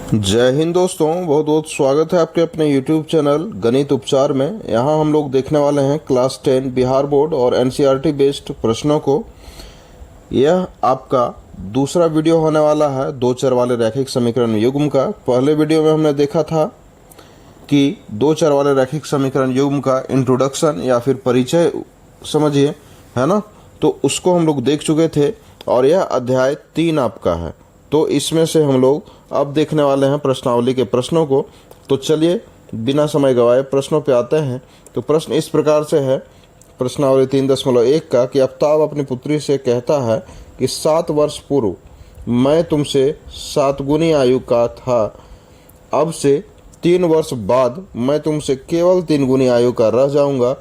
जय हिंद दोस्तों, बहुत बहुत स्वागत है आपके अपने YouTube चैनल गणित उपचार में। यहाँ हम लोग देखने वाले हैं क्लास 10 बिहार बोर्ड और एनसीईआरटी बेस्ड प्रश्नों को। यह आपका दूसरा वीडियो होने वाला है दो चर वाले रैखिक समीकरण युग्म का। पहले वीडियो में हमने देखा था कि दो चर वाले रैखिक समीकरण युग्म का इंट्रोडक्शन या फिर परिचय समझिए, है ना। तो उसको हम लोग देख चुके थे और यह अध्याय 3 आपका है। तो इसमें से हम लोग अब देखने वाले हैं प्रश्नावली के प्रश्नों को। तो चलिए बिना समय गवाए प्रश्नों पे आते हैं। तो प्रश्न इस प्रकार से है, प्रश्नावली 3.1 का, कि आफ्ताब अपनी पुत्री से कहता है कि 7 वर्ष पूर्व मैं तुमसे 7 गुनी आयु का था, अब से 3 वर्ष बाद मैं तुमसे केवल 3 गुनी आयु का रह जाऊंगा।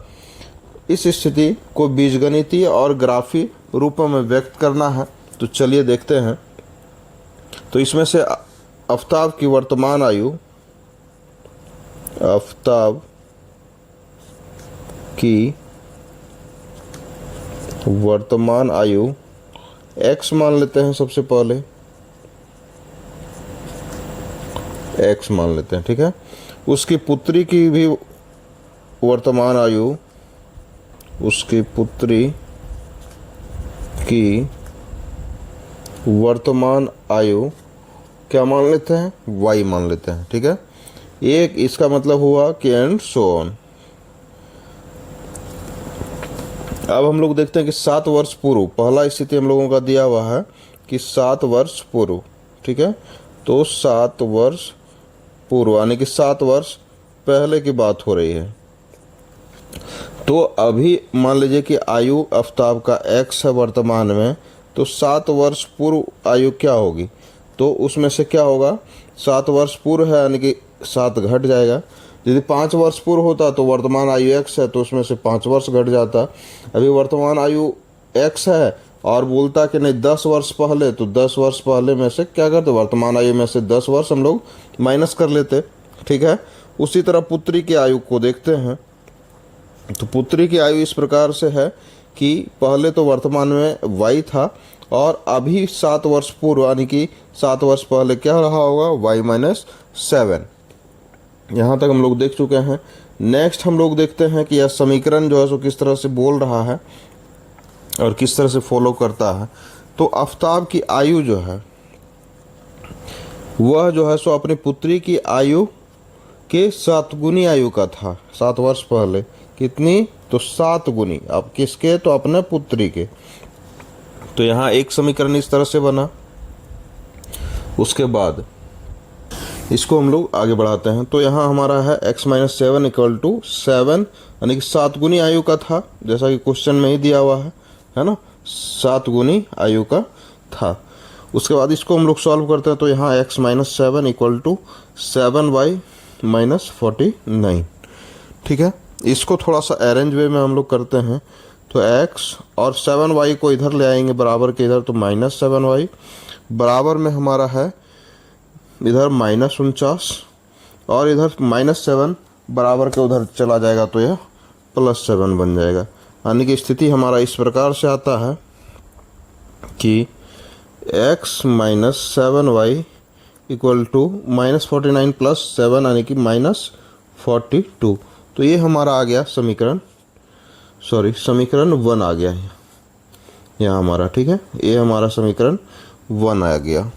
इस स्थिति को बीजगणितीय और ग्राफी रूपों में व्यक्त करना है। तो चलिए देखते हैं। तो इसमें से आफ्ताब की वर्तमान आयु, आफ्ताब की वर्तमान आयु x मान लेते हैं। सबसे पहले x मान लेते हैं, ठीक है। उसकी पुत्री की भी वर्तमान आयु, उसकी पुत्री की वर्तमान आयु क्या मान लेते हैं, y मान लेते हैं, ठीक है। एक इसका मतलब हुआ कि एंड सो ऑन। अब हम लोग देखते हैं कि 7 वर्ष पूर्व, पहला स्थिति हम लोगों का दिया हुआ है कि 7 वर्ष पूर्व, ठीक है। तो 7 वर्ष पूर्व यानी कि 7 वर्ष पहले की बात हो रही है। तो अभी मान लीजिए कि आयु आफ्ताब का x है वर्तमान में, तो 7 वर्ष पूर्व आयु क्या होगी, तो उसमें से क्या होगा, 7 वर्ष पूर्व है यानी कि 7 घट जाएगा। यदि 5 वर्ष पूर्व होता तो वर्तमान आयु x है, तो उसमें से 5 वर्ष घट जाता। अभी वर्तमान आयु x है और बोलता कि नहीं 10 वर्ष पहले, तो 10 वर्ष पहले में से क्या करते, वर्तमान आयु में से 10 वर्ष हम लोग माइनस कर लेते, ठीक है। उसी तरह पुत्री की आयु को देखते हैं। तो पुत्री की आयु इस प्रकार से है कि पहले तो वर्तमान में y था और अभी 7 वर्ष पूर्व यानी कि 7 वर्ष पहले क्या रहा होगा, y-7। यहाँ तक हम लोग देख चुके हैं। नेक्स्ट हम लोग देखते हैं कि यह समीकरण जो है सो किस तरह से बोल रहा है और किस तरह से फॉलो करता है। तो आफ्ताब की आयु जो है वह जो है सो अपनी पुत्री की आयु के 7 गुनी आयु का था। 7 वर्ष पहले कितनी, तो 7 गुनी। अब किसके, तो अपने पुत्री के। तो यहाँ एक समीकरण इस तरह से बना। उसके बाद इसको हम लोग आगे बढ़ाते हैं। तो यहाँ हमारा है x-7 इक्वल टू 7 यानी कि 7 गुनी आयु का था, जैसा कि क्वेश्चन में ही दिया हुआ है ना, 7 गुनी आयु का था। उसके बाद इसको हम लोग सॉल्व करते हैं। तो यहाँ x-7 इक्वल टू 7y-49, ठीक है। इसको थोड़ा सा अरेंज वे में हम लोग करते हैं। तो x और 7y को इधर ले आएंगे बराबर के इधर, तो -7y बराबर में हमारा है इधर -49 और इधर -7 बराबर के उधर चला जाएगा, तो यह +7 बन जाएगा। यानी कि स्थिति हमारा इस प्रकार से आता है कि x-7y इक्वल टू -49 + 7 यानी कि -42। तो ये हमारा आ गया समीकरण 1 आ गया है यहाँ हमारा, ठीक है। ये हमारा समीकरण 1 आ गया।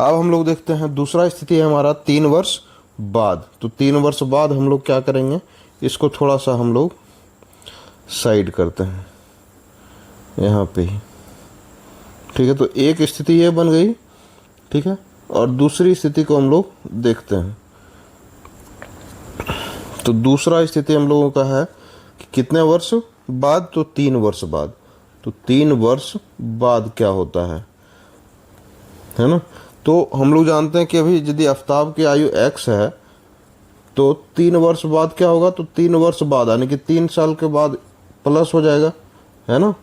अब हम लोग देखते हैं दूसरा स्थिति है हमारा 3 वर्ष बाद। तो 3 वर्ष बाद हम लोग क्या करेंगे, इसको थोड़ा सा हम लोग साइड करते हैं यहाँ पे ही, ठीक है। तो एक स्थिति ये बन गई, ठीक है, और दूसरी स्थिति को हम लोग देखते हैं। तो दूसरा स्थिति हम लोगों का है कि कितने वर्ष बाद, तो 3 वर्ष बाद। तो 3 वर्ष बाद क्या होता है ना। तो हम लोग जानते हैं कि अभी यदि आफ्ताब की आयु x है तो 3 वर्ष बाद क्या होगा, तो 3 वर्ष बाद यानी कि 3 साल के बाद प्लस हो जाएगा, है ना।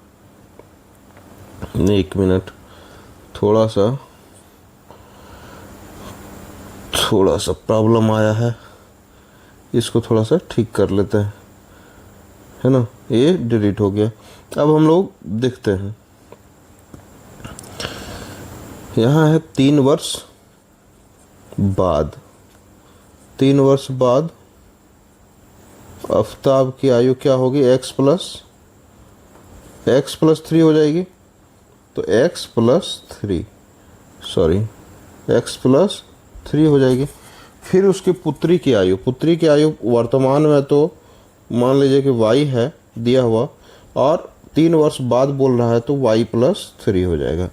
एक मिनट, थोड़ा सा प्रॉब्लम आया है, इसको थोड़ा सा ठीक कर लेते हैं, है ना। ये डिलीट हो गया। अब हम लोग देखते हैं, यहाँ है 3 वर्ष बाद, 3 वर्ष बाद आफ्ताब की आयु क्या होगी, x प्लस 3 हो जाएगी। तो x प्लस 3 हो जाएगी। फिर उसकी पुत्री की आयु वर्तमान में तो मान लीजिए कि y है दिया हुआ, और 3 वर्ष बाद बोल रहा है तो y प्लस 3 हो जाएगा।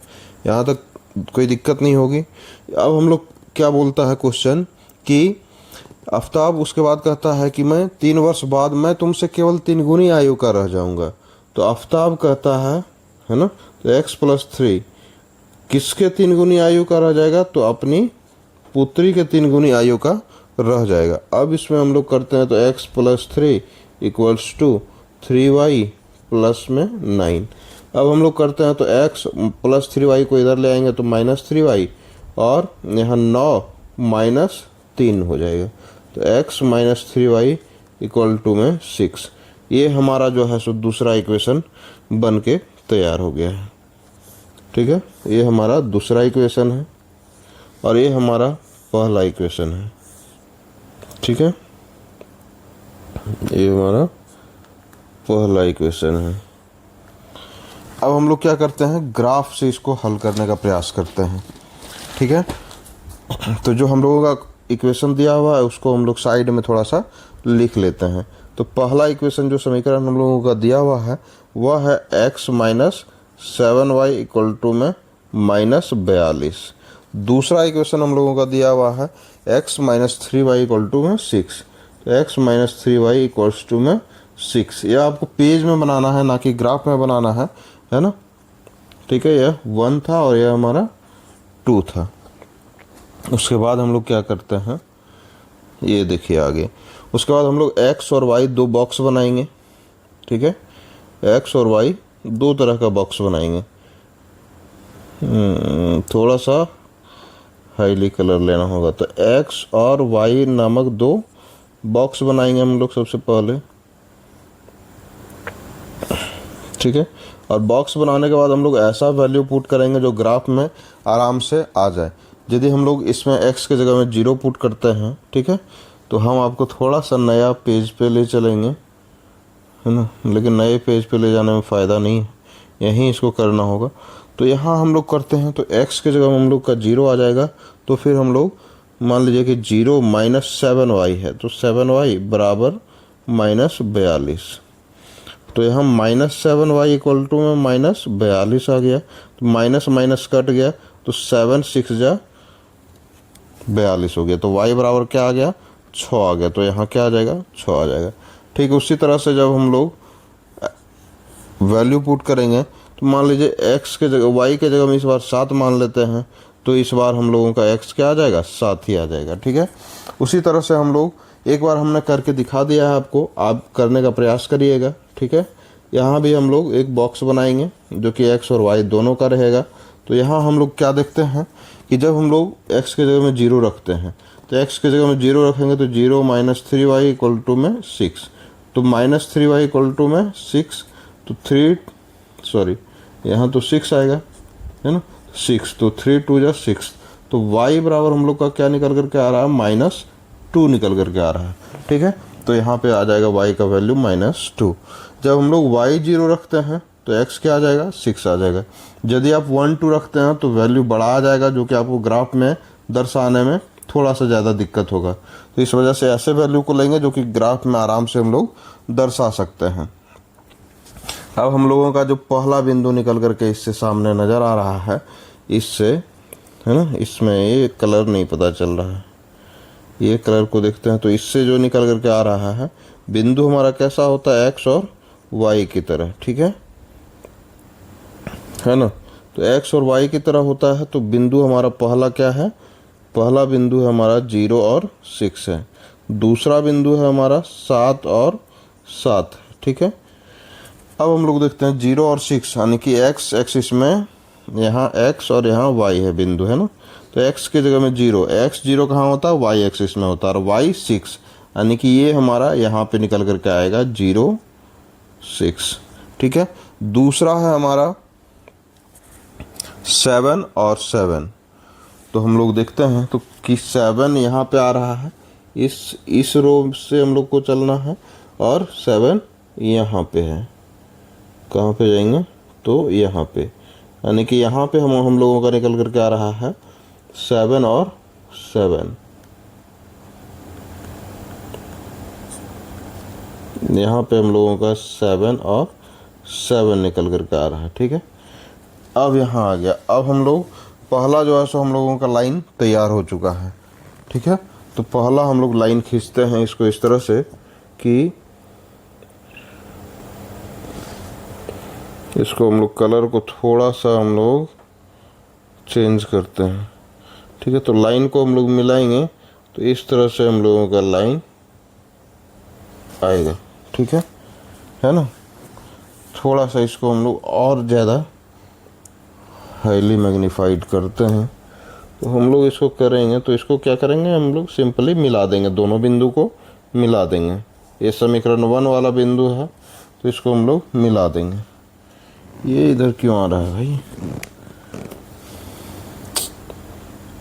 यहाँ तक कोई दिक्कत नहीं होगी। अब हम लोग क्या बोलता है क्वेश्चन कि आफ्ताब उसके बाद कहता है कि मैं 3 वर्ष बाद मैं तुमसे केवल 3 गुनी आयु का रह जाऊंगा। तो आफ्ताब कहता है ना, तो x प्लस 3 किसके 3 गुनी आयु का रह जाएगा, तो अपनी पुत्री के 3 गुनी आयु का रह जाएगा। अब इसमें हम लोग करते हैं तो x plus 3 equals to 3y plus में 9। अब हम लोग करते हैं तो x प्लस 3y को इधर ले आएंगे तो माइनस 3y, और यहाँ 9 माइनस 3 हो जाएगा। तो x minus 3y equal to में 6। ये हमारा जो है सो दूसरा इक्वेशन बन के तैयार हो गया है। ठीक है, ये हमारा दूसरा इक्वेशन है और ये हमारा पहला इक्वेशन है। ठीक है, ये हमारा पहला इक्वेशन है। अब हम लोग क्या करते हैं, ग्राफ से इसको हल करने का प्रयास करते हैं। ठीक है, तो जो हम लोगों का इक्वेशन दिया हुआ है उसको हम लोग साइड में थोड़ा सा लिख लेते हैं। तो पहला इक्वेशन जो समीकरण हम लोगों का दिया हुआ है वह है x minus 7y equal to में माइनस 42। दूसरा इक्वेशन हम लोगों का दिया हुआ है x minus 3y equal to में 6। तो x minus 3y equals to में 6। यह आपको पेज में बनाना है, ना कि ग्राफ में बनाना है ना। ठीक है, यह 1 था और यह हमारा 2 था। उसके बाद हम लोग क्या करते हैं, ये देखिए आगे। उसके बाद हम लोग x और y 2 बॉक्स बनाएंगे। ठीक है, x और y 2 तरह का बॉक्स बनाएंगे। थोड़ा सा हाईली कलर लेना होगा। तो x और y नामक 2 बॉक्स बनाएंगे हम लोग सबसे पहले। ठीक है, और बॉक्स बनाने के बाद हम लोग ऐसा वैल्यू पुट करेंगे जो ग्राफ में आराम से आ जाए। यदि हम लोग इसमें x के जगह में 0 पुट करते हैं, ठीक है, तो हम आपको थोड़ा सा नया पेज पे ले चलेंगे, है ना। लेकिन नए पेज पे ले जाने में फ़ायदा नहीं है, यहीं इसको करना होगा। तो यहाँ हम लोग करते हैं तो x के जगह में हम लोग का 0 आ जाएगा। तो फिर हम लोग मान लीजिए कि 0 माइनस 7y है, तो 7y बराबर माइनस 42। तो यहाँ माइनस 7y इक्वल टू में माइनस 42 आ गया। तो माइनस माइनस कट गया, तो 7 6 जा 42 हो गया। तो y बराबर क्या आ गया, 6 आ गया। तो यहाँ क्या आ जाएगा, 6 आ जाएगा। ठीक, उसी तरह से जब हम लोग वैल्यू पुट करेंगे तो मान लीजिए x के जगह y के जगह में इस बार 7 मान लेते हैं, तो इस बार हम लोगों का x क्या आ जाएगा, 7 ही आ जाएगा। ठीक है, उसी तरह से हम लोग एक बार हमने करके दिखा दिया है आपको, आप करने का प्रयास करिएगा। ठीक है, यहाँ भी हम लोग एक बॉक्स बनाएंगे जो कि x और y दोनों का रहेगा। तो यहाँ हम लोग क्या देखते हैं कि जब हम लोग x के जगह में 0 रखते हैं, तो x के जगह में 0 रखेंगे तो 0 माइनस 3y इक्वल टू में 6। तो माइनस 3y इक्वल टू में 6, तो यहाँ तो 6 आएगा, है ना, 6। तो 3 2 जा 6। तो y बराबर हम लोग का क्या निकल करके आ रहा है, माइनस 2 निकल करके आ रहा है। ठीक है, तो यहाँ पे आ जाएगा y का वैल्यू माइनस 2। जब हम लोग y 0 रखते हैं तो x क्या आ जाएगा, 6 आ जाएगा। यदि आप 1 2 रखते हैं तो वैल्यू बड़ा आ जाएगा, जो कि आपको ग्राफ में दर्शाने में थोड़ा सा ज़्यादा दिक्कत होगा। तो इस वजह से ऐसे वैल्यू को लेंगे जो कि ग्राफ में आराम से हम लोग दर्शा सकते हैं। अब हम लोगों का जो पहला बिंदु निकल करके इससे सामने नज़र आ रहा है, इससे, है ना, इसमें ये कलर नहीं पता चल रहा है, ये कलर को देखते हैं। तो इससे जो निकल करके आ रहा है बिंदु हमारा कैसा होता है, x और y की तरह। ठीक है ना। तो x और y की तरह होता है। तो बिंदु हमारा पहला क्या है, पहला बिंदु है हमारा 0 और 6 है। दूसरा बिंदु है हमारा 7 और 7। ठीक है, अब हम लोग देखते हैं 0 और 6, यानी कि x एक्सिस में यहाँ x और यहाँ y है बिंदु, है ना। तो x की जगह में 0, x 0 कहाँ होता है, y एक्सिस में होता है, और y 6, यानी कि ये हमारा यहाँ पे निकल करके आएगा 0 6। ठीक है, दूसरा है हमारा 7 और 7। तो हम लोग देखते हैं तो कि 7 यहाँ पे आ रहा है, इस रो से हम लोग को चलना है, और 7 यहाँ पे है। कहाँ पे जाएंगे? तो यहाँ पे, यानी कि यहाँ पे हम लोगों का निकल करके आ रहा है 7 और 7। यहाँ पे हम लोगों का 7 और 7 निकल करके आ रहा है। ठीक है, अब यहाँ आ गया। अब हम लोग पहला जो है सो हम लोगों का लाइन तैयार हो चुका है। ठीक है, तो पहला हम लोग लाइन खींचते हैं इसको इस तरह से कि इसको हम लोग कलर को थोड़ा सा हम लोग चेंज करते हैं। ठीक है, तो लाइन को हम लोग मिलाएंगे तो इस तरह से हम लोगों का लाइन आएगा। ठीक है ना। थोड़ा सा इसको हम लोग और ज़्यादा हाईली मैग्नीफाइड करते हैं। तो हम लोग इसको करेंगे तो इसको क्या करेंगे, हम लोग सिंपली मिला देंगे, दोनों बिंदु को मिला देंगे। ये समीकरण 1 वाला बिंदु है तो इसको हम लोग मिला देंगे। ये इधर क्यों आ रहा है भाई?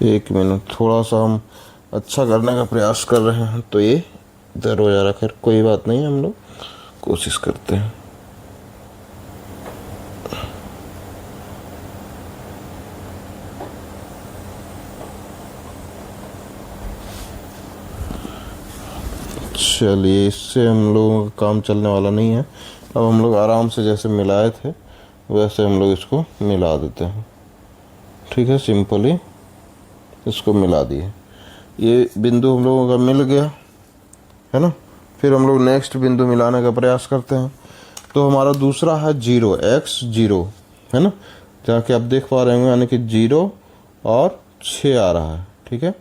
एक मिनट, थोड़ा सा हम अच्छा करने का प्रयास कर रहे हैं तो ये इधर हो जा रहा है। खैर कोई बात नहीं, हम लोग कोशिश करते हैं। चलिए, इससे हम लोगों का काम चलने वाला नहीं है। अब हम लोग आराम से जैसे मिलाए थे वैसे हम लोग इसको मिला देते हैं। ठीक है, सिंपली इसको मिला दिए। ये बिंदु हम लोगों का मिल गया है ना। फिर हम लोग नेक्स्ट बिंदु मिलाने का प्रयास करते हैं। तो हमारा दूसरा है 0, x0 है ना, जहाँ कि आप देख पा रहे होंगे, यानी कि 0 और 6 आ रहा है। ठीक है,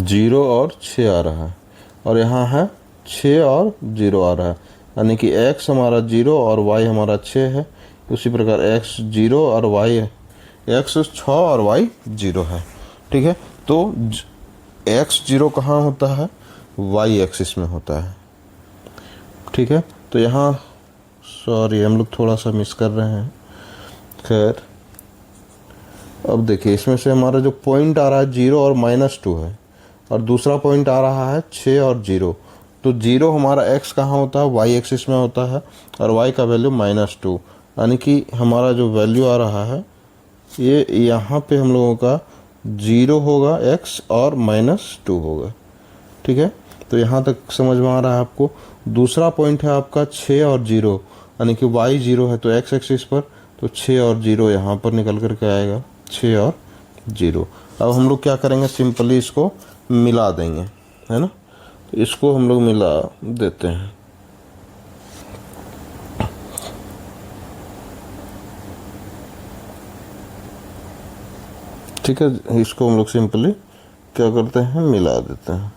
0 और 6 आ रहा है, और यहाँ है 6 और 0 आ रहा है, यानी कि x हमारा 0 और y हमारा 6 है। उसी प्रकार x 0 और y, x 6 और y 0 है। ठीक है, तो x 0 कहाँ होता है? y एक्सिस में होता है। ठीक है, तो यहाँ सॉरी हम लोग थोड़ा सा मिस कर रहे हैं। खैर, अब देखिए इसमें से हमारा जो पॉइंट आ रहा है 0 और -2 है, और दूसरा पॉइंट आ रहा है 6 और 0। तो 0 हमारा x कहाँ होता है? y एक्सिस में होता है, और y का वैल्यू -2, यानी कि हमारा जो वैल्यू आ रहा है ये यहाँ पे हम लोगों का 0 होगा x और -2 होगा। ठीक है, तो यहाँ तक समझ में आ रहा है आपको। दूसरा पॉइंट है आपका 6 और 0, यानी कि y 0 है तो x एक्सिस पर, तो 6 और 0 यहाँ पर निकल करके आएगा, 6 और 0। अब हम लोग क्या करेंगे, सिंपली इसको मिला देंगे, है ना। तो इसको हम लोग मिला देते हैं। ठीक है, इसको हम लोग सिंपली क्या करते हैं, मिला देते हैं।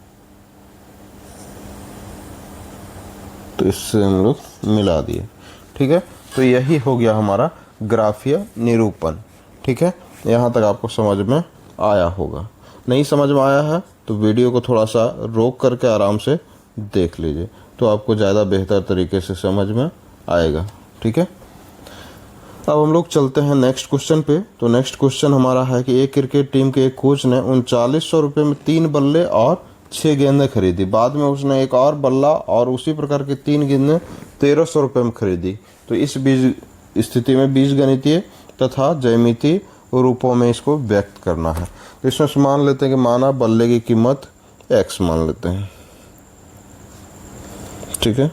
तो इससे हम लोग मिला दिए। ठीक है, तो यही हो गया हमारा ग्राफीय निरूपण। ठीक है, यहाँ तक आपको समझ में आया होगा। नहीं समझ में आया है तो वीडियो को थोड़ा सा रोक करके आराम से देख लीजिए, तो आपको ज़्यादा बेहतर तरीके से समझ में आएगा। ठीक है, अब हम लोग चलते हैं नेक्स्ट क्वेश्चन पे। तो नेक्स्ट क्वेश्चन हमारा है कि एक क्रिकेट टीम के एक कोच ने 3900 रुपये में 3 बल्ले और 6 गेंदें खरीदी। बाद में उसने एक और बल्ला और उसी प्रकार की 3 गेंदें 1300 रुपये में खरीदी। तो इस बीज स्थिति में बीजगणितीय तथा ज्यामितीय रूपों में इसको व्यक्त करना है। तो इसमें मान लेते हैं कि माना बल्ले की कीमत x मान लेते हैं। ठीक है,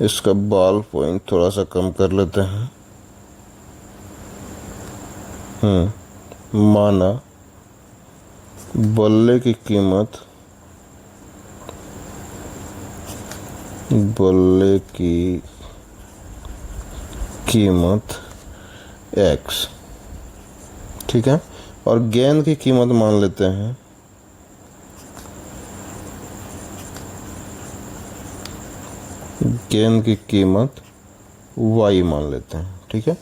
इसका बॉल पॉइंट थोड़ा सा कम कर लेते हैं। माना बल्ले की कीमत x। ठीक है, और गेंद की कीमत मान लेते हैं y मान लेते हैं। ठीक है,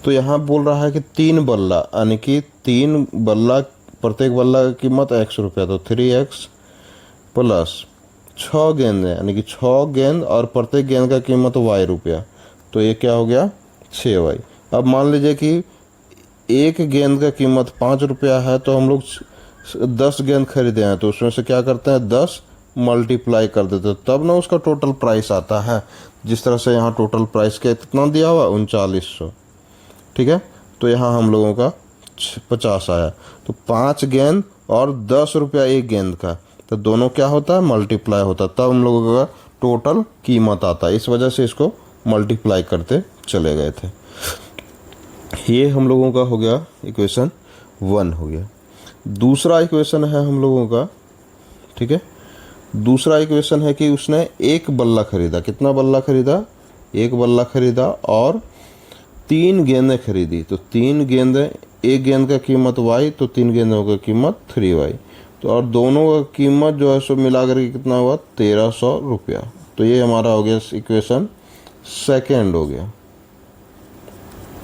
तो यहाँ बोल रहा है कि 3 बल्ला, यानी कि 3 बल्ला, प्रत्येक बल्ला की कीमत x रुपया, तो 3x प्लस 6 गेंद है, यानी कि 6 गेंद और प्रत्येक गेंद का कीमत y रुपया, तो ये क्या हो गया 6y। अब मान लीजिए कि एक गेंद का कीमत 5 रुपया है, तो हम लोग 10 गेंद खरीदे हैं, तो उसमें से क्या करते हैं 10 मल्टीप्लाई कर देते हैं, तब ना उसका टोटल प्राइस आता है। जिस तरह से यहाँ टोटल प्राइस क्या कितना दिया हुआ 3900, ठीक है। तो यहाँ हम लोगों का 50 आया, तो 5 गेंद और 10 रुपया एक गेंद का, तो दोनों क्या होता है मल्टीप्लाई होता है, तब हम लोगों का टोटल कीमत आता है। इस वजह से इसको मल्टीप्लाई करते चले गए थे। ये हम लोगों का हो गया इक्वेशन 1 हो गया। दूसरा इक्वेशन है हम लोगों का, ठीक है, दूसरा इक्वेशन है कि उसने एक बल्ला खरीदा। कितना बल्ला खरीदा? एक बल्ला खरीदा और 3 गेंदें खरीदी। तो 3 गेंदें, एक गेंद का कीमत y, तो 3 गेंदों का कीमत 3y, तो और दोनों का कीमत जो है सो मिला करके कितना हुआ 1300 रुपया। तो ये हमारा हो गया इक्वेशन सेकेंड हो गया,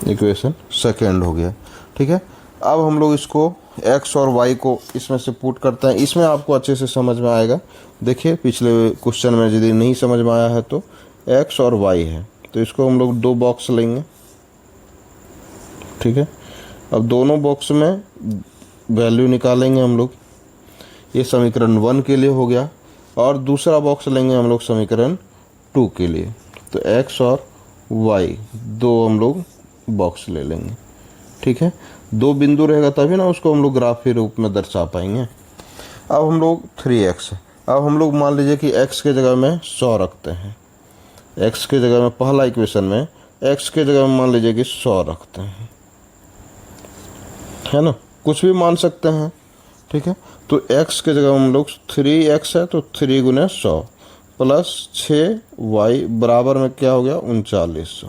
इक्वेशन सेकेंड हो गया, ठीक है। अब हम लोग इसको x और y को इसमें से पुट करते हैं, इसमें आपको अच्छे से समझ में आएगा। देखिए पिछले क्वेश्चन में यदि नहीं समझ में आया है तो x और y है, तो इसको हम लोग 2 बॉक्स लेंगे, ठीक है। अब दोनों बॉक्स में वैल्यू निकालेंगे हम लोग। ये समीकरण 1 के लिए हो गया, और दूसरा बॉक्स लेंगे हम लोग समीकरण 2 के लिए। तो x और y दो हम लोग बॉक्स ले लेंगे, ठीक है। 2 बिंदु रहेगा तभी ना उसको हम लोग ग्राफ के रूप में दर्शा पाएंगे। अब हम लोग 3x, अब हम लोग मान लीजिए कि x के जगह में 100 रखते हैं। x के जगह में पहला इक्वेशन में x के जगह में मान लीजिए कि 100 रखते हैं, है ना, कुछ भी मान सकते हैं, ठीक है। तो x के जगह हम लोग 3x है, तो 3 गुने 100 प्लस 6y बराबर में क्या हो गया 3900।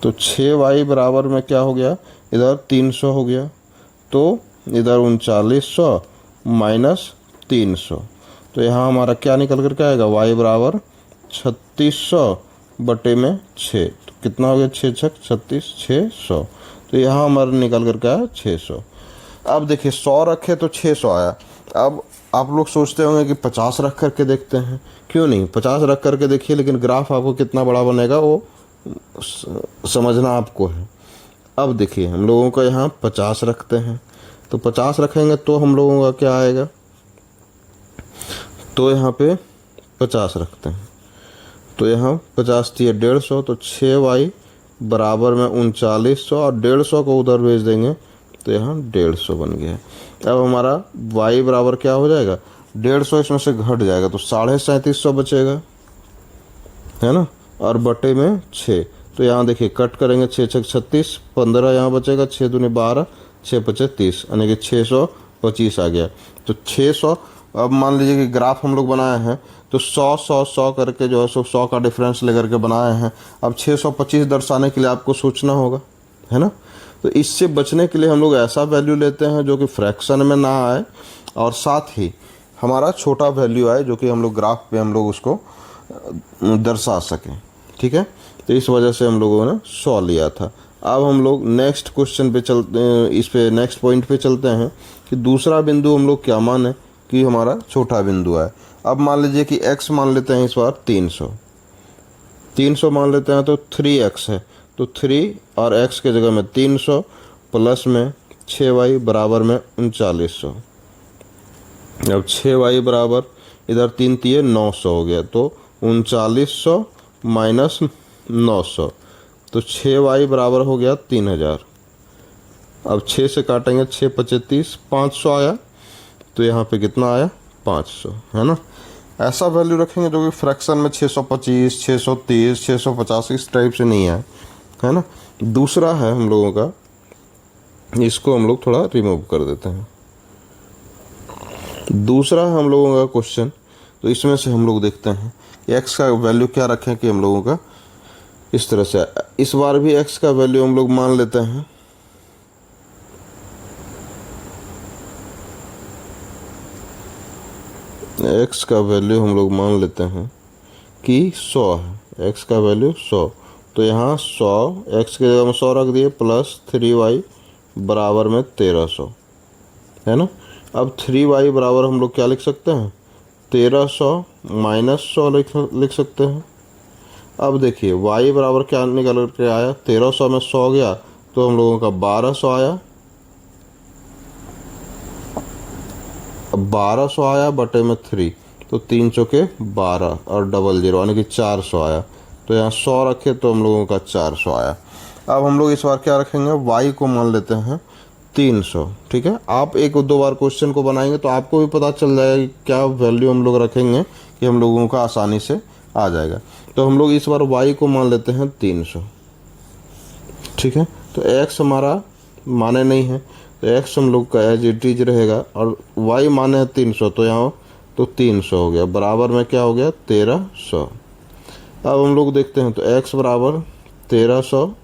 तो 6y बराबर में क्या हो गया, इधर 300 हो गया, तो इधर 3900 माइनस 300, तो यहाँ हमारा क्या निकल कर के आएगा y बराबर 3600 बटे में 6, तो कितना हो गया 6 छक 36 600, तो यहाँ हमारा निकल कर के आया 600। अब देखिए 100 रखे तो 600 आया। अब आप लोग सोचते होंगे कि 50 रख करके देखते हैं, क्यों नहीं 50 रख करके देखिए, लेकिन ग्राफ आपको कितना बड़ा बनेगा वो समझना आपको है। अब देखिए हम लोगों का यहाँ 50 रखते हैं, तो 50 रखेंगे तो हम लोगों का क्या आएगा, तो यहाँ पे 50 रखते हैं, तो यहाँ 50 थी 150, तो 6y बराबर में 3900 और 150 को उधर भेज देंगे, तो यहाँ 150 बन गया। अब हमारा y बराबर क्या हो जाएगा 150, इसमें से घट जाएगा तो 3750 बचेगा, है ना, और बटे में 6, तो यहाँ देखिए कट करेंगे 6 छक 36, 15 यहाँ बचेगा, 6 दूनी 12, 6 पचे 30, यानी कि 625 आ गया। तो 600, अब मान लीजिए कि ग्राफ हम लोग बनाए हैं तो 100 100 100 करके जो है सो 100 का डिफरेंस लेकर के बनाए हैं। अब 625 दर्शाने के लिए आपको सोचना होगा, है ना, तो इससे बचने के लिए हम लोग ऐसा वैल्यू लेते हैं जो कि फ्रैक्शन में ना आए और साथ ही हमारा छोटा वैल्यू आए, जो कि हम लोग ग्राफ पे हम लोग उसको दर्शा सकें, ठीक है। तो इस वजह से हम लोगों ने 100 लिया था। अब हम लोग नेक्स्ट क्वेश्चन पे चलते हैं, इस पे नेक्स्ट पॉइंट पे चलते हैं कि दूसरा बिंदु हम लोग क्या माने कि हमारा छोटा बिंदु है। अब मान लीजिए कि x मान लेते हैं इस बार 300 मान लेते हैं, तो 3x है, तो 3 और x के जगह में 300 प्लस में 6y बराबर में 3900। अब 6y बराबर इधर 3 तिये 900 हो गया, तो 3900 माइनस 900, तो 6y बराबर हो गया 3000। अब 6 से काटेंगे 6 पचे 30, 500 आया, तो यहाँ पे कितना आया 500, है ना। ऐसा वैल्यू रखेंगे जो कि फ्रैक्शन में 625 630 650 इस टाइप से नहीं है ना। दूसरा है हम लोगों का, इसको हम लोग थोड़ा रिमूव कर देते हैं। दूसरा हम लोगों का क्वेश्चन, तो इसमें से हम लोग देखते हैं x का वैल्यू क्या रखें कि हम लोगों का इस तरह से, इस बार भी x का वैल्यू हम लोग मान लेते हैं x का वैल्यू हम लोग मान लेते हैं कि 100 है, x का वैल्यू 100, तो यहाँ 100 x के जगह में 100 रख दिए प्लस 3y बराबर में 1300, है ना। अब 3y बराबर हम लोग क्या लिख सकते हैं 1300 माइनस 100 लिख सकते हैं। अब देखिए y बराबर क्या निकल के आया, 1300 में 100 गया तो हम लोगों का 1200 आया, 1200 आया बटे में 3, तो 3 चौके 12 और डबल 0 यानी कि 400 आया। तो यहाँ 100 रखे तो हम लोगों का 400 आया। अब हम लोग इस बार क्या रखेंगे, y को मान लेते हैं 300। ठीक है, आप एक दो बार क्वेश्चन को बनाएंगे तो आपको भी पता चल जाएगा कि क्या वैल्यू हम लोग रखेंगे कि हम लोगों का आसानी से आ जाएगा। तो हम लोग इस बार y को मान लेते हैं 300। ठीक है, तो x हमारा माने नहीं है, तो x हम लोग का एज इट इज रहेगा, और y माने है 300, तो यहाँ तो 300 हो गया, बराबर में क्या हो गया 1300। अब हम लोग देखते हैं, तो x बराबर 1300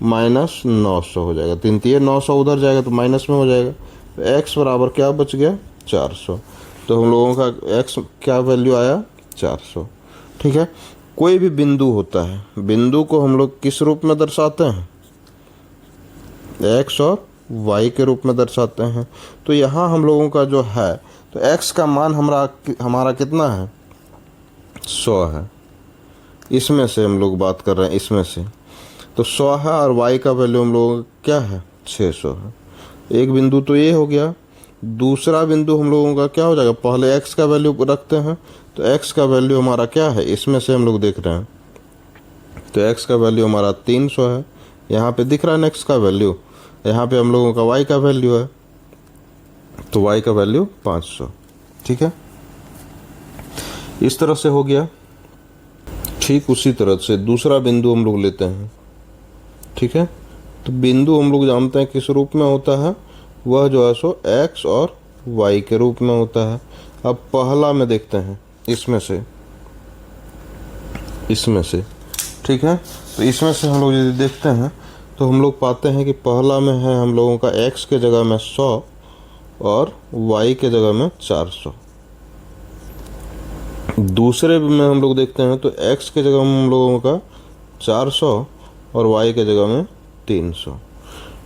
माइनस 900 हो जाएगा, 3 3 900 उधर जाएगा तो माइनस में हो जाएगा, तो x बराबर क्या बच गया 400। तो हम लोगों का x क्या वैल्यू आया 400। ठीक है, कोई भी बिंदु होता है, बिंदु को हम लोग किस रूप में दर्शाते हैं, x और y के रूप में दर्शाते हैं। तो यहाँ हम लोगों का जो है, तो x का मान हमारा कितना है 100 है, इसमें से हम लोग बात कर रहे हैं, इसमें से तो 100 है, और y का वैल्यू हम लोगों का क्या है 600 है। एक बिंदु तो ये हो गया। दूसरा बिंदु हम लोगों का क्या हो जाएगा, पहले x का वैल्यू रखते हैं, तो x का वैल्यू हमारा क्या है, इसमें से हम लोग देख रहे हैं, तो x का वैल्यू हमारा 300 है, यहाँ पे दिख रहा है ना x का वैल्यू, यहाँ पे हम लोगों का y का वैल्यू है, तो y का वैल्यू 500। ठीक है, इस तरह से हो गया। ठीक उसी तरह से दूसरा बिंदु हम लोग लेते हैं। ठीक है, तो बिंदु हम लोग जानते हैं किस रूप में होता है, वह जो है सो x और y के रूप में होता है। अब पहला में देखते हैं, इसमें से ठीक है, तो इसमें से हम लोग यदि देखते हैं तो हम लोग पाते हैं कि पहला में है हम लोगों का x के जगह में 100 और y के जगह में 400। दूसरे में हम लोग देखते हैं तो x के जगह में हम लोगों का 400 और y के जगह में 300।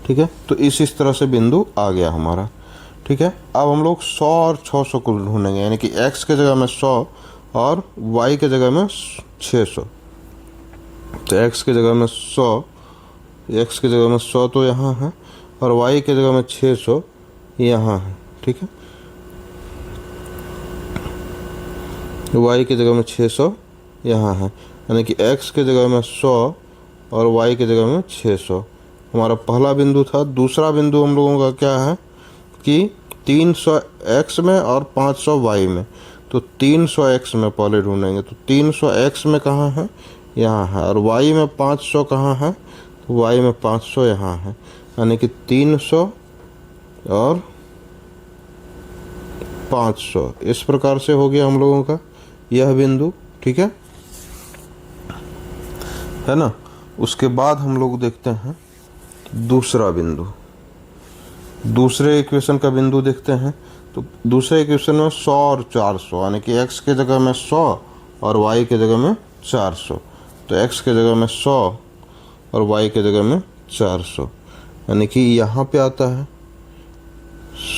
ठीक है, तो इस तरह से बिंदु आ गया हमारा। ठीक है, अब हम लोग 100 और 600 को ढूंढेंगे, यानी कि x के जगह में 100 और y के जगह में 600। तो x के जगह में 100 तो यहाँ है, और y के जगह में 600 यहाँ है। ठीक है, y की जगह में 600 यहाँ है, यानी कि x के जगह में 100 और y की जगह में 600 हमारा पहला बिंदु था। दूसरा बिंदु हम लोगों का क्या है कि 300 x में और 500 y में, तो 300 x में पहले ढूंढेंगे, तो 300 x में कहाँ है, यहाँ है, और y में 500 कहाँ है, तो y में 500 यहाँ है, यानी कि 300 और 500 इस प्रकार से हो गया हम लोगों का यह बिंदु। ठीक है ना। उसके बाद हम लोग देखते हैं दूसरा बिंदु, दूसरे इक्वेशन का बिंदु देखते हैं। तो दूसरे इक्वेशन में 100 और 400, यानी कि x के जगह में 100 और y के जगह में 400, तो x के जगह में 100 और y के जगह में 400, यानी कि यहाँ पे आता है,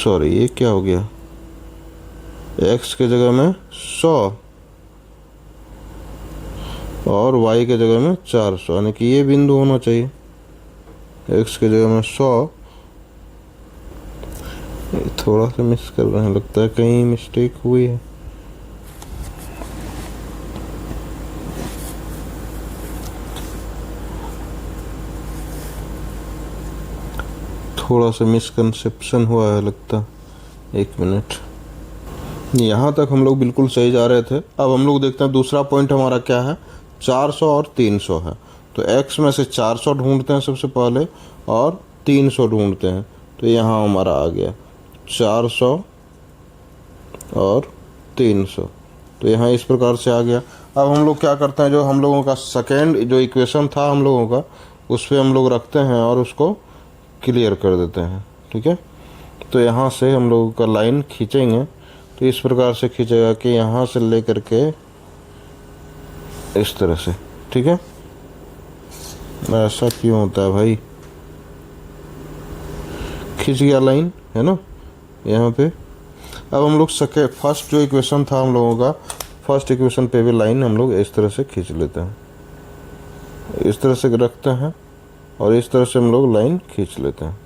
सॉरी ये क्या हो गया, x के जगह में 100 और y के जगह में 400, यानी कि ये बिंदु होना चाहिए, x के जगह में 100, थोड़ा सा मिस कर रहे हैं, लगता है कहीं मिस्टेक हुई है। थोड़ा सा मिसकंसेप्शन हुआ है लगता है, 1 मिनट। यहाँ तक हम लोग बिल्कुल सही जा रहे थे। अब हम लोग देखते हैं दूसरा पॉइंट हमारा क्या है, 400 और 300 है। तो x में से 400 ढूंढते हैं सबसे पहले और 300 ढूंढते हैं, तो यहाँ हमारा आ गया 400 और 300, तो यहाँ इस प्रकार से आ गया। अब हम लोग क्या करते हैं, जो हम लोगों का सेकेंड जो इक्वेशन था हम लोगों का, उस पर हम लोग रखते हैं और उसको क्लियर कर देते हैं। ठीक है, तो यहाँ से हम लोगों का लाइन खींचेंगे, तो इस प्रकार से खींचेगा कि यहाँ से लेकर के इस तरह से। ठीक है, ऐसा क्यों होता है भाई, खींच गया लाइन है ना यहाँ पे। अब हम लोग फर्स्ट जो इक्वेशन था हम लोगों का, फर्स्ट इक्वेशन पे भी लाइन हम लोग इस तरह से खींच लेते हैं, इस तरह से रखते हैं और इस तरह से हम लोग लाइन खींच लेते हैं।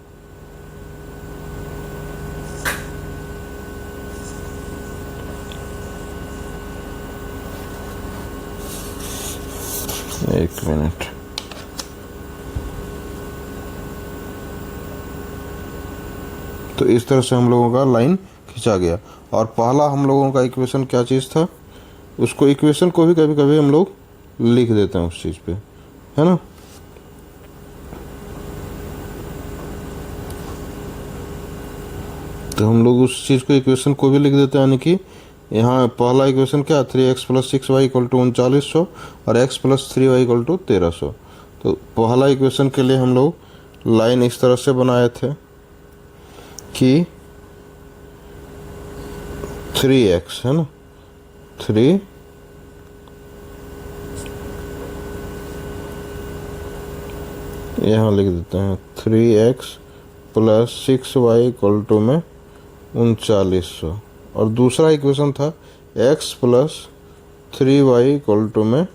एक मिनट, तो इस तरह से हम लोगों का लाइन खींचा गया। और पहला हम लोगों का इक्वेशन क्या चीज़ था, उसको इक्वेशन को भी कभी कभी हम लोग लिख देते हैं उस चीज़ पे, है ना। तो हम लोग उस चीज़ को इक्वेशन को भी लिख देते हैं, यानी कि यहाँ पहला इक्वेशन क्या, 3x + 6y = 3900 और x + 3y = 1300। तो पहला इक्वेशन के लिए हम लोग लाइन इस तरह से बनाए थे कि 3x है ना, 3 यहाँ लिख देते हैं 3x + 6y = में 3900, और दूसरा इक्वेशन था x + 3y = में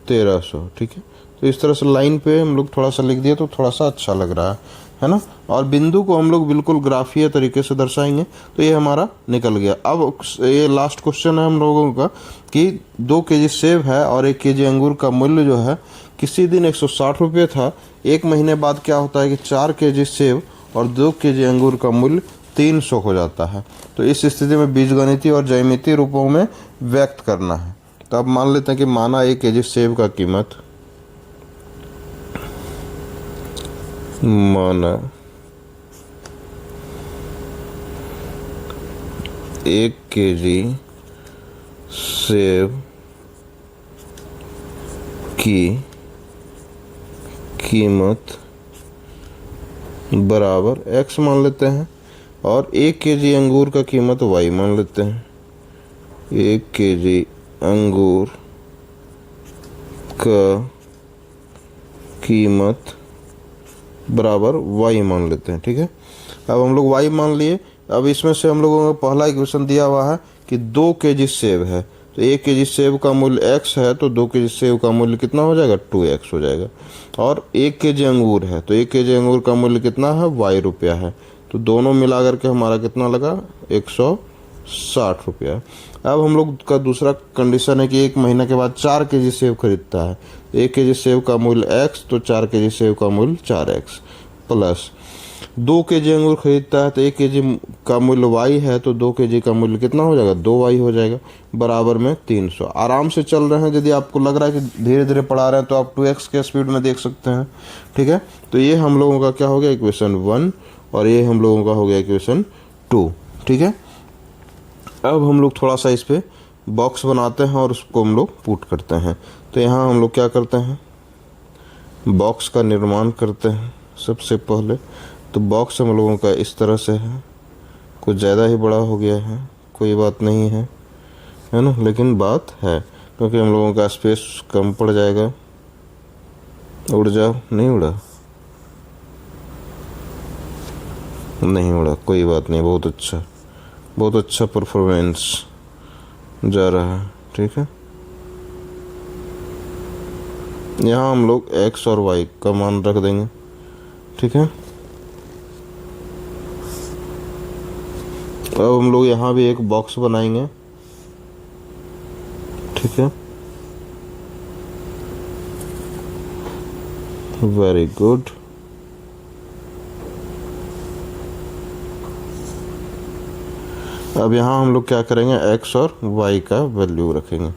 1300। ठीक है, तो इस तरह से लाइन पे हम लोग थोड़ा सा लिख दिए तो थोड़ा सा अच्छा लग रहा है ना। और बिंदु को हम लोग बिल्कुल ग्राफीय तरीके से दर्शाएंगे, तो ये हमारा निकल गया। अब ये लास्ट क्वेश्चन है हम लोगों का कि 2 केजी सेब है और 1 केजी अंगूर का मूल्य जो है किसी दिन 160 रुपये था, 1 महीने बाद क्या होता है कि 4 केजी सेब और 2 केजी अंगूर का मूल्य 300 हो जाता है। तो इस स्थिति में बीजगणितीय और ज्यामितीय रूपों में व्यक्त करना है। तो अब मान लेते हैं कि माना 1 केजी सेब का कीमत, माना 1 केजी सेब की कीमत बराबर x मान लेते हैं, और 1 केजी अंगूर का कीमत y मान लेते हैं। 1 केजी अंगूर का कीमत बराबर y मान लेते हैं। ठीक है, अब हम लोग y मान लिए। अब इसमें से हम लोगों का पहला इक्वेशन दिया हुआ है कि 2 केजी सेब है, तो 1 केजी सेब का मूल्य x है, तो 2 केजी सेब का मूल्य कितना हो जाएगा, 2x हो जाएगा। और 1 केजी अंगूर है, तो 1 केजी अंगूर का मूल्य कितना है, y रुपया है। तो दोनों मिला करके हमारा कितना लगा, 160 रुपया। अब हम लोग का दूसरा कंडीशन है कि 1 महीने के बाद 4 केजी सेब खरीदता है, 1 केजी सेब का मूल्य x, तो 4 केजी सेब का मूल्य 4x, प्लस 2 केजी अंगूर खरीदता है, तो 1 केजी का मूल्य y है, तो 2 केजी का मूल्य कितना हो जाएगा, 2y हो जाएगा, बराबर में 300। आराम से चल रहे हैं, यदि आपको लग रहा है कि धीरे धीरे पढ़ा रहे हैं तो आप 2x के स्पीड में देख सकते हैं। ठीक है, तो ये हम लोगों का क्या हो गया, इक्वेशन 1, और ये हम लोगों का हो गया इक्वेशन 2। ठीक है, अब हम लोग थोड़ा सा इस पर बॉक्स बनाते हैं और उसको हम लोग पुट करते हैं। तो यहाँ हम लोग क्या करते हैं, बॉक्स का निर्माण करते हैं। सबसे पहले तो बॉक्स हम लोगों का इस तरह से है, कुछ ज़्यादा ही बड़ा हो गया है, कोई बात नहीं है, है ना, लेकिन बात है क्योंकि हम लोगों का स्पेस कम पड़ जाएगा। उड़ जाओ, नहीं उड़ा, नहीं उड़ा, कोई बात नहीं, बहुत अच्छा, बहुत अच्छा परफॉर्मेंस जा रहा है। ठीक है, यहाँ हम लोग x और y का मान रख देंगे। ठीक है, अब हम लोग यहाँ भी एक बॉक्स बनाएंगे। ठीक है, वेरी गुड। अब यहाँ हम लोग क्या करेंगे, x और y का वैल्यू रखेंगे।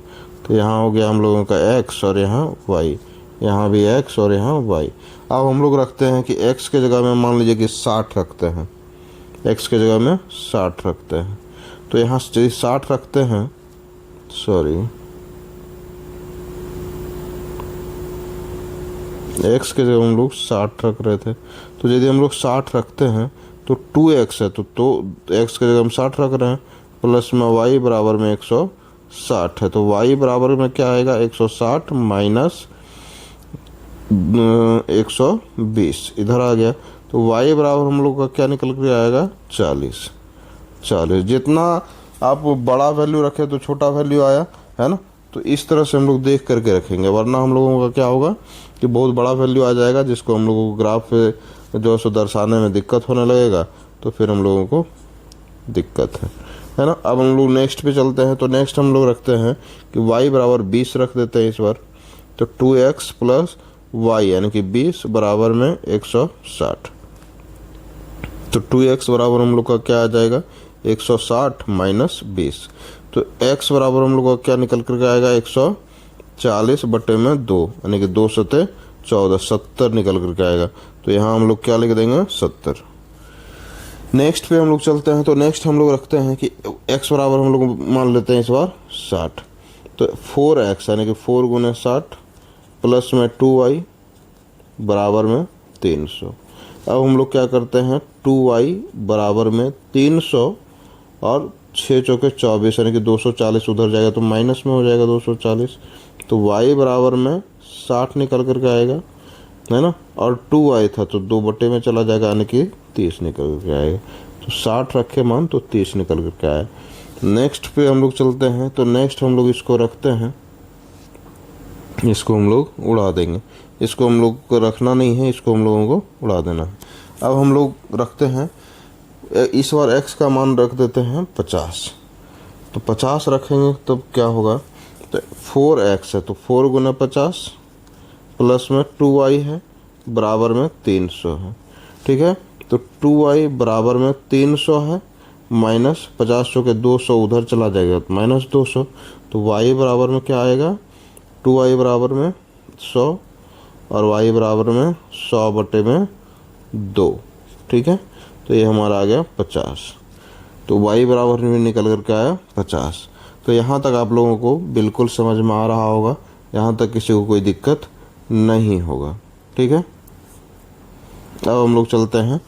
तो यहाँ हो गया हम लोगों का x और यहाँ y, यहाँ भी x और यहाँ y। अब हम लोग रखते हैं कि x के जगह में मान लीजिए कि 60 रखते हैं, x के जगह में 60 रखते हैं। तो यहाँ 60 रखते हैं, सॉरी, x के जगह हम लोग 60 रख रहे थे, तो यदि हम लोग 60 रखते हैं तो 2x है, तो x के जगह हम 60 रख रहे हैं, प्लस में y बराबर में 160 है, तो y बराबर में क्या आएगा, 160 माइनस 120 इधर आ गया, तो y बराबर हम लोग का क्या निकल के आएगा, 40। जितना आप बड़ा वैल्यू रखे तो छोटा वैल्यू आया, है ना। तो इस तरह से हम लोग देख करके रखेंगे, वरना हम लोगों का क्या होगा कि बहुत बड़ा वैल्यू आ जाएगा जिसको हम लोगों को ग्राफ पे जो है सो दर्शाने में दिक्कत होने लगेगा, तो फिर हम लोगों को दिक्कत है ना। अब हम लोग नेक्स्ट पे चलते हैं। तो नेक्स्ट हम लोग रखते हैं कि y बराबर 20 रख देते हैं इस बार। तो 2x प्लस वाई यानी कि 20 बराबर में 160। तो 2x बराबर हम लोग का क्या आ जाएगा 160 माइनस 20। तो x बराबर हम लोग का क्या निकल करके आएगा 140 बटे में 2 यानी कि 2 सते 14, 70 निकल करके आएगा। तो यहाँ हम लोग क्या लिख देंगे 70। नेक्स्ट पे हम लोग चलते हैं। तो नेक्स्ट हम लोग रखते हैं कि x बराबर हम लोग मान लेते हैं इस बार 60। तो 4x यानी कि 4 गुने 60 प्लस में 2y बराबर में 300। अब हम लोग क्या करते हैं 2y बराबर में 300 और 6 चौके 24 यानी कि 240 उधर जाएगा तो माइनस में हो जाएगा 240। तो y बराबर में 60 निकल करके आएगा, है ना। और 2y था तो 2 बटे में चला जाएगा यानी कि 30 निकल करके आएगा। तो 60 रखे मान तो 30 निकल करके आया। नेक्स्ट पे हम लोग चलते हैं। तो नेक्स्ट हम लोग इसको रखते हैं, इसको हम लोग उड़ा देंगे। इसको हम लोग को रखना नहीं है, इसको हम लोगों को उड़ा देना है। अब हम लोग रखते हैं इस बार x का मान रख देते हैं 50। तो 50 रखेंगे तब क्या होगा तो 4x है तो 4 गुना 50 प्लस में 2y है बराबर में 300 है, ठीक है। तो 2y बराबर में 300 है माइनस 50 के 200 उधर चला जाएगा तो माइनस 200। तो y बराबर में क्या आएगा 2y बराबर में 100 और y बराबर में 100 बटे में 2, ठीक है। तो ये हमारा आ गया 50। तो y बराबर में निकल करके आया 50। तो यहाँ तक आप लोगों को बिल्कुल समझ में आ रहा होगा, यहाँ तक किसी को कोई दिक्कत नहीं होगा, ठीक है। अब हम लोग चलते हैं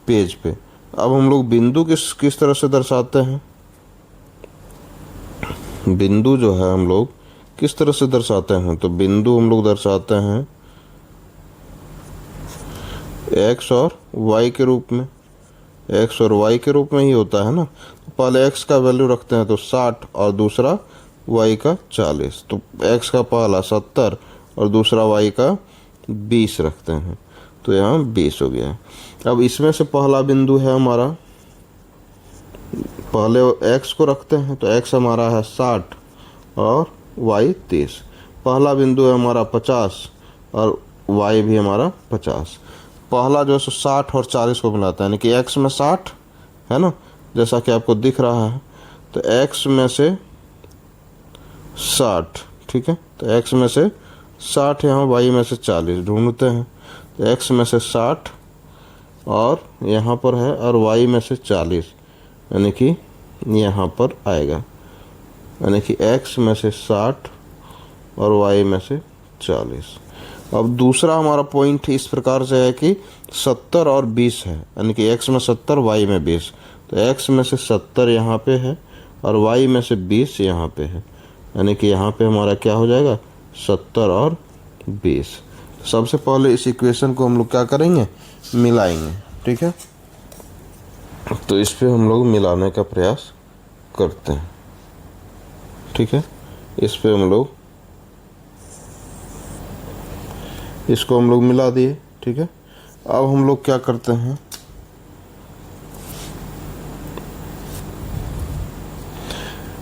पेज पे। अब हम लोग बिंदु किस तरह से दर्शाते हैं, बिंदु जो है हम लोग किस तरह से दर्शाते हैं। तो बिंदु हम लोग दर्शाते हैं x और y के रूप में, x और y के रूप में ही होता है ना। तो पहले x का वैल्यू रखते हैं तो 60 और दूसरा y का 40। तो x का पहला 70 और दूसरा y का 20 रखते हैं। तो यहाँ 20 हो गया है। अब इसमें से पहला बिंदु है हमारा, पहले x को रखते हैं तो x हमारा है 60 और y 30। पहला बिंदु है हमारा 50 और y भी हमारा 50। पहला जो है 60 और 40 को मिलाता है यानी कि x में 60 है ना, जैसा कि आपको दिख रहा है। तो x में से 60, ठीक है। तो x में से 60 यहाँ y में से 40 ढूंढते हैं। तो x में से 60 और यहाँ पर है और y में से 40 यानी कि यहाँ पर आएगा, यानी कि x में से 60 और y में से 40। अब दूसरा हमारा पॉइंट इस प्रकार से है कि 70 और 20 है यानी कि x में 70 y में 20। तो x में से 70 यहाँ पे है और y में से 20 यहाँ पे है, यानी कि यहाँ पे हमारा क्या हो जाएगा 70 और 20। सबसे पहले इस इक्वेशन को हम लोग क्या करेंगे मिलाएंगे, ठीक है। तो इस पे हम लोग मिलाने का प्रयास करते हैं, ठीक है। इस पे हम लोग इसको हम लोग मिला दिए, ठीक है। अब हम लोग क्या करते हैं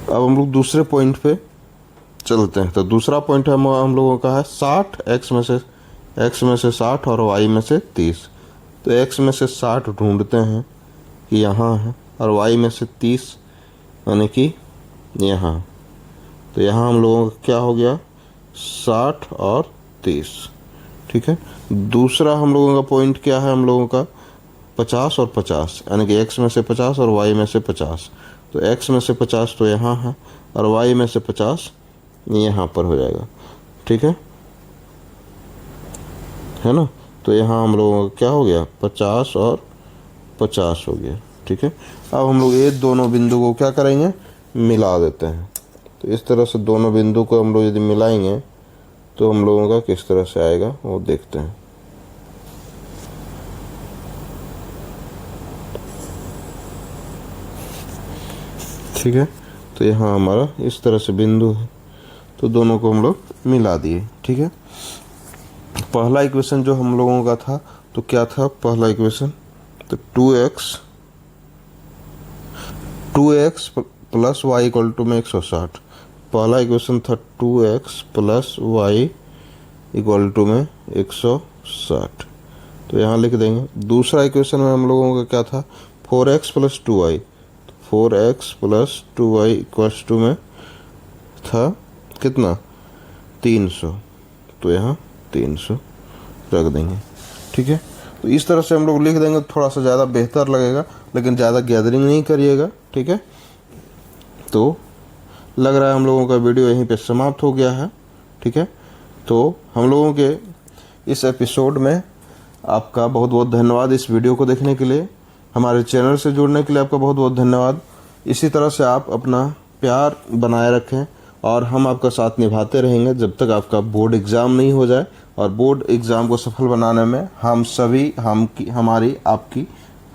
अब हम लोग दूसरे पॉइंट पे चलते हैं। तो दूसरा पॉइंट है हम लोगों का है 60, x में से 60 और y में से 30। तो x में से 60 ढूंढते हैं कि यहाँ है और y में से 30 यानी कि यहाँ। तो यहाँ हम लोगों का क्या हो गया 60 और 30, ठीक है। दूसरा हम लोगों का पॉइंट क्या है हम लोगों का 50 और 50 यानी कि x में से 50 और y में से 50। तो x में से 50 तो यहाँ है और y में से 50 यहाँ पर हो जाएगा, ठीक है ना। तो यहाँ हम लोगों का क्या हो गया 50 और 50 हो गया, ठीक है। अब हम लोग ये दोनों बिंदु को क्या करेंगे मिला देते हैं। तो इस तरह से दोनों बिंदु को हम लोग यदि मिलाएंगे तो हम लोगों का किस तरह से आएगा वो देखते हैं। ठीक है। तो यहाँ हमारा इस तरह से बिंदु है। तो दोनों को हम लोग मिला दिए। ठीक है, पहला इक्वेशन जो हम लोगों का था तो क्या था पहला इक्वेशन, तो 2x plus Y equal to में 160। पहला इक्वेशन था 2x plus Y equal to में 160, तो यहाँ लिख देंगे। दूसरा इक्वेशन में हम लोगों का क्या था 4x plus 2y, 4x plus 2y equals to में था कितना 300, तो यहाँ 300 रख देंगे। ठीक है, तो इस तरह से हम लोग लिख देंगे, थोड़ा सा ज़्यादा बेहतर लगेगा, लेकिन ज़्यादा गैदरिंग नहीं करिएगा। ठीक है, तो लग रहा है हम लोगों का वीडियो यहीं पे समाप्त हो गया है। ठीक है, तो हम लोगों के इस एपिसोड में आपका बहुत बहुत धन्यवाद इस वीडियो को देखने के लिए, हमारे चैनल से जुड़ने के लिए आपका बहुत बहुत धन्यवाद। इसी तरह से आप अपना प्यार बनाए रखें और हम आपका साथ निभाते रहेंगे जब तक आपका बोर्ड एग्ज़ाम नहीं हो जाए, और बोर्ड एग्ज़ाम को सफल बनाने में हम सभी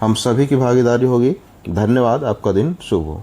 हम सभी की भागीदारी होगी। धन्यवाद, आपका दिन शुभ हो।